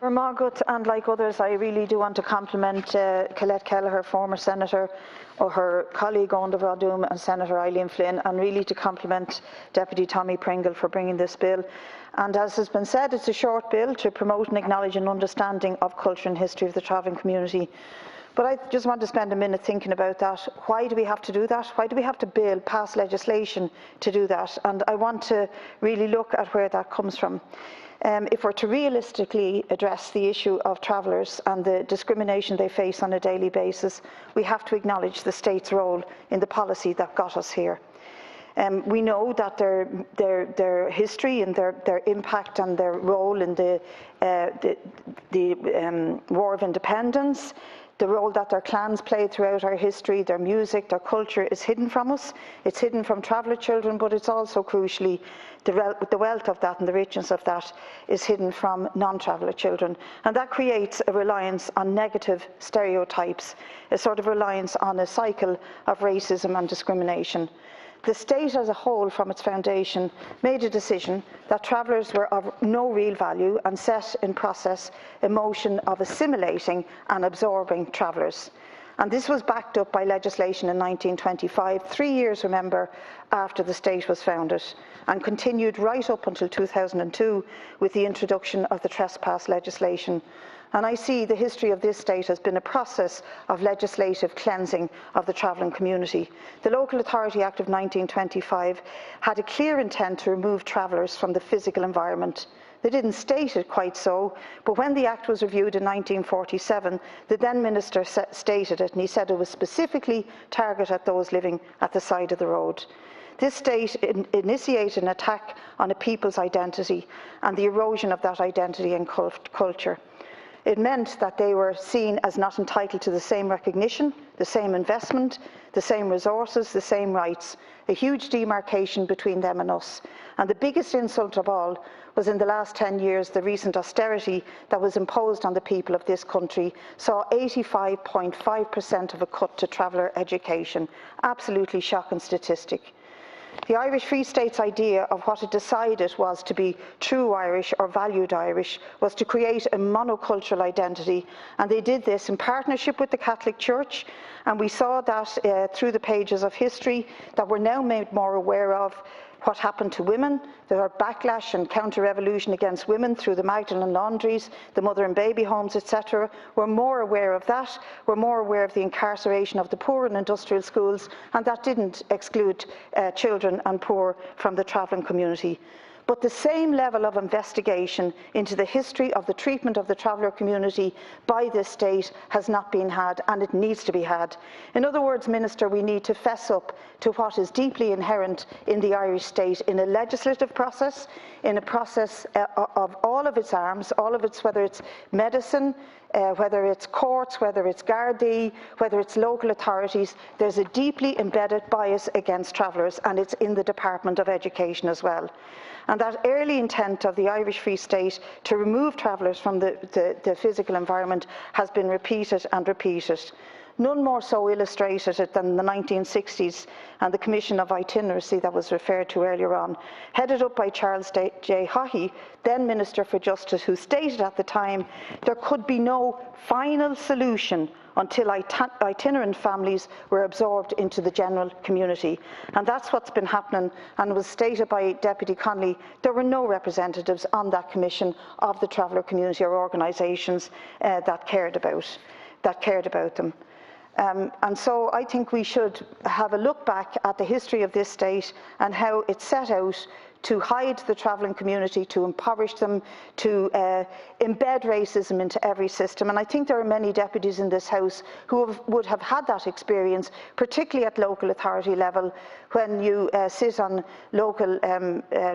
Margaret, and like others, I really do want to compliment Colette Kelleher, former Senator, or her colleague Onda Bradum and Senator Eileen Flynn, and really to compliment Deputy Tommy Pringle for bringing this bill. And as has been said, it's a short bill to promote and acknowledge an understanding of culture and history of the travelling community. But I just want to spend a minute thinking about that. Why do we have to do that? Why do we have to pass legislation to do that? And I want to really look at where that comes from. If we're to realistically address the issue of travellers and the discrimination they face on a daily basis, we have to acknowledge the state's role in the policy that got us here. We know that their history and their impact and their role in the War of Independence, the role that their clans played throughout our history, their music, their culture is hidden from us. It's hidden from traveller children, but it's also crucially the wealth of that and the richness of that is hidden from non-traveller children. And that creates a reliance on negative stereotypes, a sort of reliance on a cycle of racism and discrimination. The state as a whole, from its foundation, made a decision that travellers were of no real value and set in process a motion of assimilating and absorbing travellers. And this was backed up by legislation in 1925, 3 years, remember, after the state was founded, and continued right up until 2002 with the introduction of the trespass legislation. And I see the history of this state has been a process of legislative cleansing of the travelling community. The Local Authority Act of 1925 had a clear intent to remove travellers from the physical environment. They didn't state it quite so, but when the Act was reviewed in 1947, the then Minister stated it, and he said it was specifically targeted at those living at the side of the road. This state initiated an attack on a people's identity and the erosion of that identity and culture. It meant that they were seen as not entitled to the same recognition, the same investment, the same resources, the same rights, a huge demarcation between them and us. And the biggest insult of all was in the last 10 years, the recent austerity that was imposed on the people of this country saw 85.5% of a cut to traveller education. Absolutely shocking statistic. The Irish Free State's idea of what it decided was to be true Irish or valued Irish was to create a monocultural identity, and they did this in partnership with the Catholic Church, and we saw that through the pages of history that we're now made more aware of what happened to women. There are backlash and counter-revolution against women through the Magdalen laundries, the mother and baby homes, etc. We're more aware of that. We're more aware of the incarceration of the poor in industrial schools, and that didn't exclude children and poor from the travelling community. But the same level of investigation into the history of the treatment of the traveller community by this state has not been had, and it needs to be had. In other words, Minister, we need to fess up to what is deeply inherent in the Irish state in a legislative process, in a process of all of its arms, all of its, whether it's medicine, whether it's courts, whether it's Gardaí, whether it's local authorities. There's a deeply embedded bias against travellers, and it's in the Department of Education as well. And that early intent of the Irish Free State to remove travellers from the physical environment has been repeated and repeated. None more so illustrated it than the 1960s and the Commission of Itineracy that was referred to earlier on, headed up by Charles J. Haughey, then Minister for Justice, who stated at the time there could be no final solution until itinerant families were absorbed into the general community. And that's what's been happening, and was stated by Deputy Connolly. There were no representatives on that commission of the traveller community or organisations that cared about them. And so I think we should have a look back at the history of this state and how it set out to hide the travelling community, to impoverish them, to embed racism into every system. And I think there are many deputies in this House who would have had that experience, particularly at local authority level, when you sit on local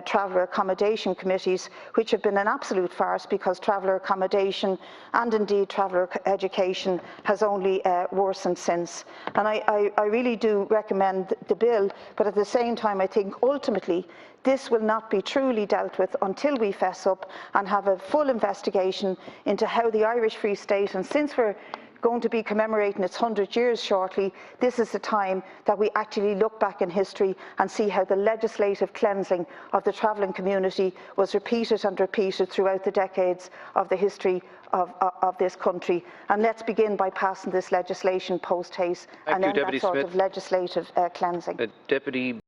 traveller accommodation committees, which have been an absolute farce because traveller accommodation and indeed traveller education has only worsened since. And I really do recommend the bill, but at the same time I think ultimately this will not be truly dealt with until we fess up and have a full investigation into how the Irish Free State, and since we're going to be commemorating its 100 years shortly, this is the time that we actually look back in history and see how the legislative cleansing of the travelling community was repeated and repeated throughout the decades of the history of this country. And let's begin by passing this legislation post haste, and then that sort of legislative cleansing. Deputy